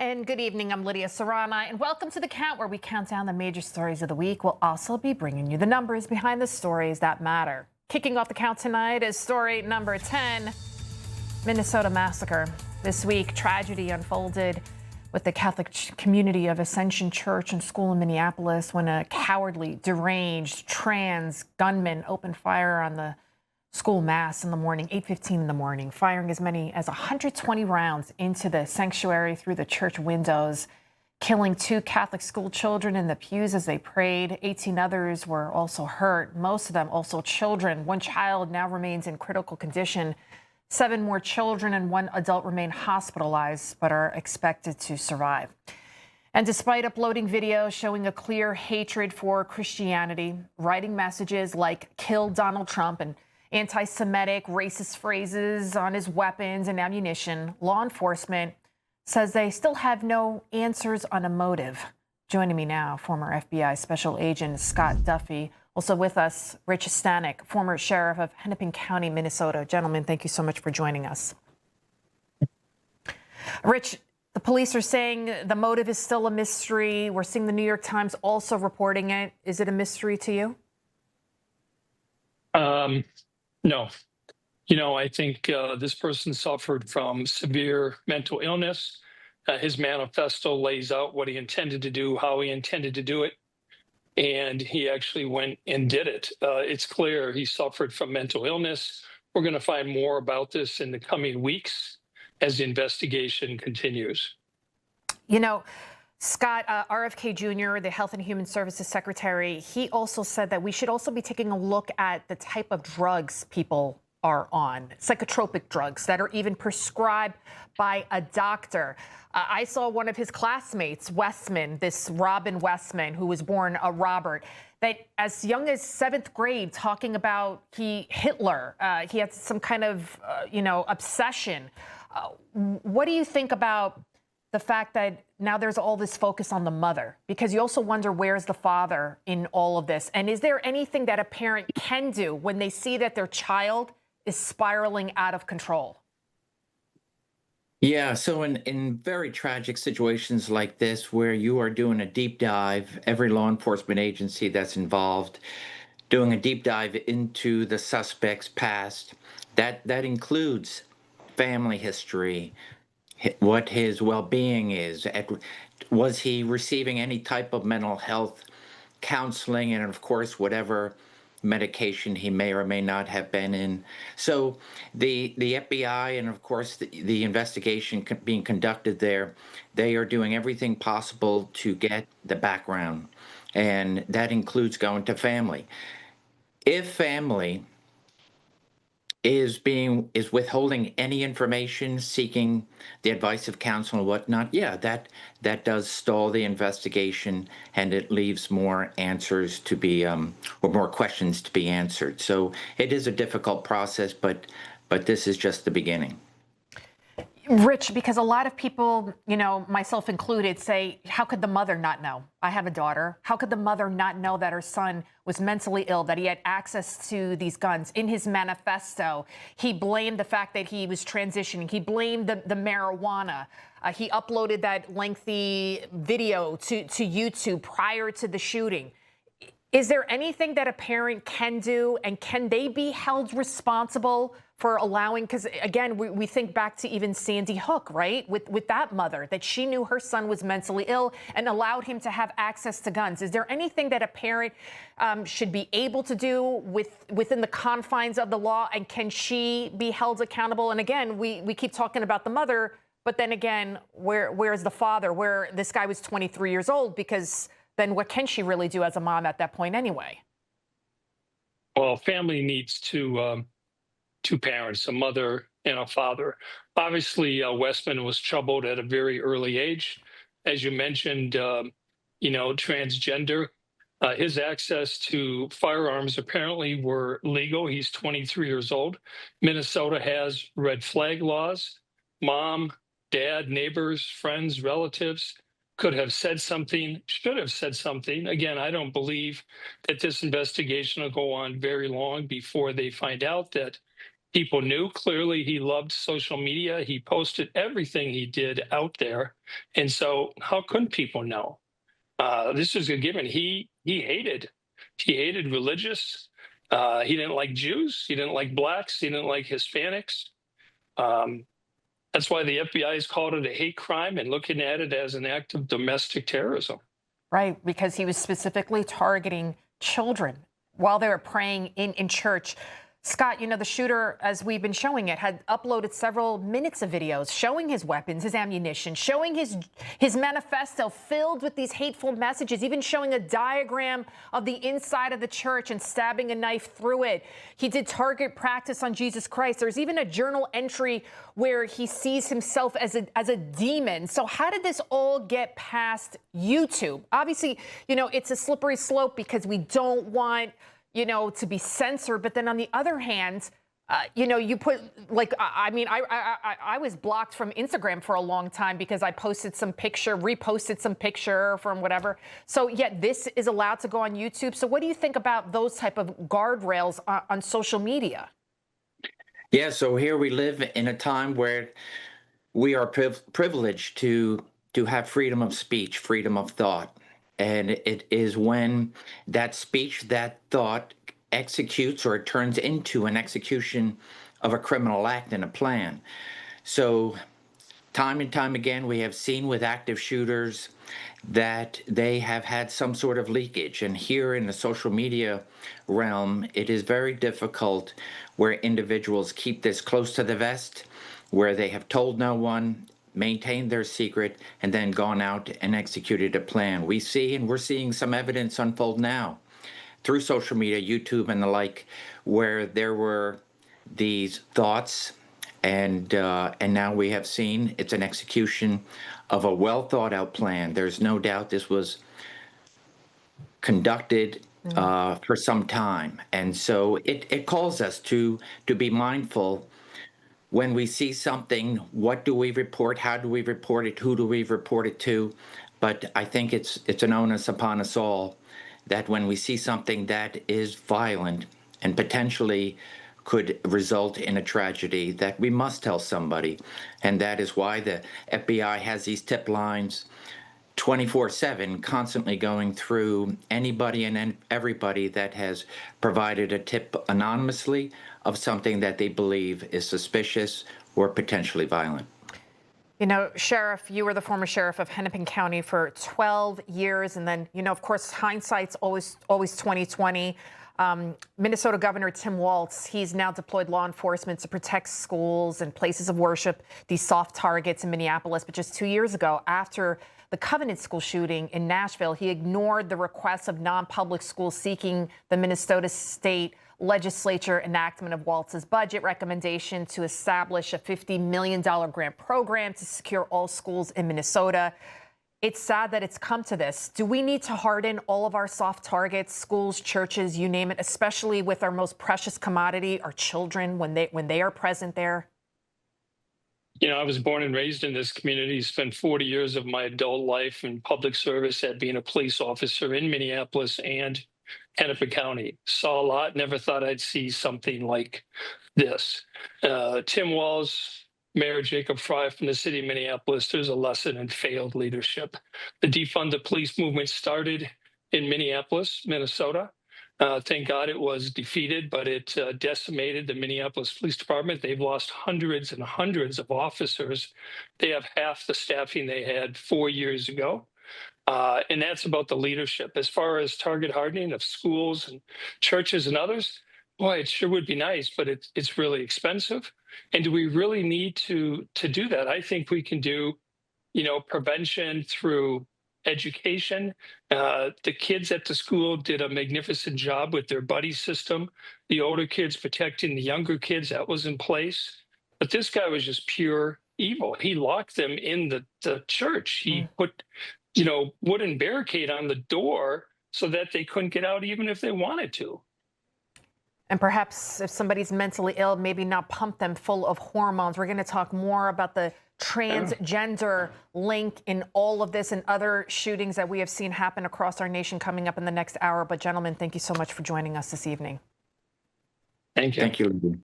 And good evening, I'm Lydia Serrana, and welcome to The Count, where we count down the major stories of the week. We'll also be bringing you the numbers behind the stories that matter. Kicking off the count tonight is story number 10, Minnesota massacre. This week, tragedy unfolded with the Catholic community of Ascension Church and School in Minneapolis when a cowardly, deranged, trans gunman opened fire on the school mass in the morning, 8:15 in the morning, firing as many as 120 rounds into the sanctuary through the church windows, killing 2 Catholic school children in the pews as they prayed. 18 others were also hurt, most of them also children. 1 child now remains in critical condition. 7 more children and 1 adult remain hospitalized but are expected to survive. And despite uploading videos showing a clear hatred for Christianity, writing messages like "kill Donald Trump" and anti-Semitic, racist phrases on his weapons and ammunition, law enforcement says they still have no answers on a motive. Joining me now, former FBI Special Agent Scott Duffey. Also with us, Rich Stanek, former sheriff of Hennepin County, Minnesota. Gentlemen, thank you so much for joining us. Rich, the police are saying the motive is still a mystery. We're seeing the New York Times also reporting it. Is it a mystery to you? No. I think this person suffered from severe mental illness. His manifesto lays out what he intended to do, how he intended to do it, and he actually went and did it. It's clear he suffered from mental illness. We're going to find more about this in the coming weeks as the investigation continues. Scott, RFK Jr., the Health and Human Services Secretary, he also said that we should also be taking a look at the type of drugs people are on, psychotropic drugs that are even prescribed by a doctor. I saw one of his classmates, Westman, this Robin Westman, who was born a Robert, that as young as 7th grade, talking about Hitler, he had some kind of, obsession. What do you think about the fact that now there's all this focus on the mother? Because you also wonder, where's the father in all of this? And is there anything that a parent can do when they see that their child is spiraling out of control? Yeah, so in very tragic situations like this, where you are doing a deep dive, every law enforcement agency that's involved, doing a deep dive into the suspect's past, that includes family history, what his well-being is. Was he receiving any type of mental health counseling, and of course, whatever medication he may or may not have been in. So the FBI and of course the investigation being conducted there, they are doing everything possible to get the background, and that includes going to family. If family is withholding any information, seeking the advice of counsel and whatnot, yeah, that does stall the investigation, and it leaves more answers to be or more questions to be answered. So it is a difficult process, but this is just the beginning. Rich, because a lot of people, myself included, say, how could the mother not know? I have a daughter. How could the mother not know that her son was mentally ill, that he had access to these guns? In his manifesto, he blamed the fact that he was transitioning. He blamed the marijuana. He uploaded that lengthy video to YouTube prior to the shooting. Is there anything that a parent can do, and can they be held responsible for allowing, because again, we think back to even Sandy Hook, right? With that mother, that she knew her son was mentally ill and allowed him to have access to guns. Is there anything that a parent should be able to do within the confines of the law, and can she be held accountable? And again, we keep talking about the mother, but then again, where's the father? Where this guy was 23 years old, because then what can she really do as a mom at that point anyway? Well, family needs two parents, a mother and a father. Obviously, Westman was troubled at a very early age. As you mentioned, transgender. His access to firearms apparently were legal. He's 23 years old. Minnesota has red flag laws. Mom, dad, neighbors, friends, relatives could have said something, should have said something. Again, I don't believe that this investigation will go on very long before they find out that People knew. Clearly, he loved social media. He posted everything he did out there. And so how couldn't people know? This is a given. He hated religious. He didn't like Jews. He didn't like blacks. He didn't like Hispanics. Um, that's why the FBI has called it a hate crime and looking at it as an act of domestic terrorism. Right, because he was specifically targeting children while they were praying in church. Scott, you know, the shooter, as we've been showing it, had uploaded several minutes of videos showing his weapons, his ammunition, showing his manifesto filled with these hateful messages, even showing a diagram of the inside of the church and stabbing a knife through it. He did target practice on Jesus Christ. There's even a journal entry where he sees himself as a demon. So how did this all get past YouTube? Obviously, you know, it's a slippery slope because we don't want, you know, to be censored. But then on the other hand, you know, you put like, I was blocked from Instagram for a long time because I posted some picture, reposted some picture from whatever. So yet this is allowed to go on YouTube. So what do you think about those type of guardrails on social media? Yeah, so here we live in a time where we are privileged to have freedom of speech, freedom of thought. And it is when that speech, that thought executes or it turns into an execution of a criminal act and a plan. So time and time again, we have seen with active shooters that they have had some sort of leakage. And here in the social media realm, it is very difficult where individuals keep this close to the vest, where they have told no one, maintained their secret, and then gone out and executed a plan. We see, and we're seeing some evidence unfold now through social media, YouTube and the like, where there were these thoughts, and now we have seen it's an execution of a well thought out plan. There's no doubt this was conducted for some time, and so it calls us to be mindful. When we see something, what do we report? How do we report it? Who do we report it to? But I think it's an onus upon us all that when we see something that is violent and potentially could result in a tragedy, that we must tell somebody. And that is why the FBI has these tip lines 24/7, constantly going through anybody and everybody that has provided a tip anonymously of something that they believe is suspicious or potentially violent. You know, Sheriff, you were the former sheriff of Hennepin County for 12 years. And then, you know, of course, hindsight's always 2020. Minnesota Governor Tim Walz, he's now deployed law enforcement to protect schools and places of worship, these soft targets in Minneapolis. But just 2 years ago, after the Covenant School shooting in Nashville, he ignored the requests of non-public schools seeking the Minnesota State Legislature enactment of Walz's budget recommendation to establish a $50 million grant program to secure all schools in Minnesota. It's sad that it's come to this. Do we need to harden all of our soft targets, schools, churches, you name it, especially with our most precious commodity, our children, when they are present there? You know, I was born and raised in this community, spent 40 years of my adult life in public service at being a police officer in Minneapolis and Hennepin County. Saw a lot, never thought I'd see something like this. Tim Walz, Mayor Jacob Fry from the city of Minneapolis, there's a lesson in failed leadership. The defund the police movement started in Minneapolis, Minnesota. Thank God it was defeated, but it decimated the Minneapolis Police Department. They've lost hundreds and hundreds of officers. They have half the staffing they had 4 years ago. And that's about the leadership. As far as target hardening of schools and churches and others, boy, it sure would be nice, but it's really expensive. And do we really need to do that? I think we can do, you know, prevention through education. The kids at the school did a magnificent job with their buddy system. The older kids protecting the younger kids, that was in place. But this guy was just pure evil. He locked them in the church. He put, you know, wooden barricade on the door so that they couldn't get out even if they wanted to. And perhaps if somebody's mentally ill, maybe not pump them full of hormones. We're going to talk more about the transgender link in all of this and other shootings that we have seen happen across our nation coming up in the next hour. But gentlemen, thank you so much for joining us this evening. Thank you. Thank you.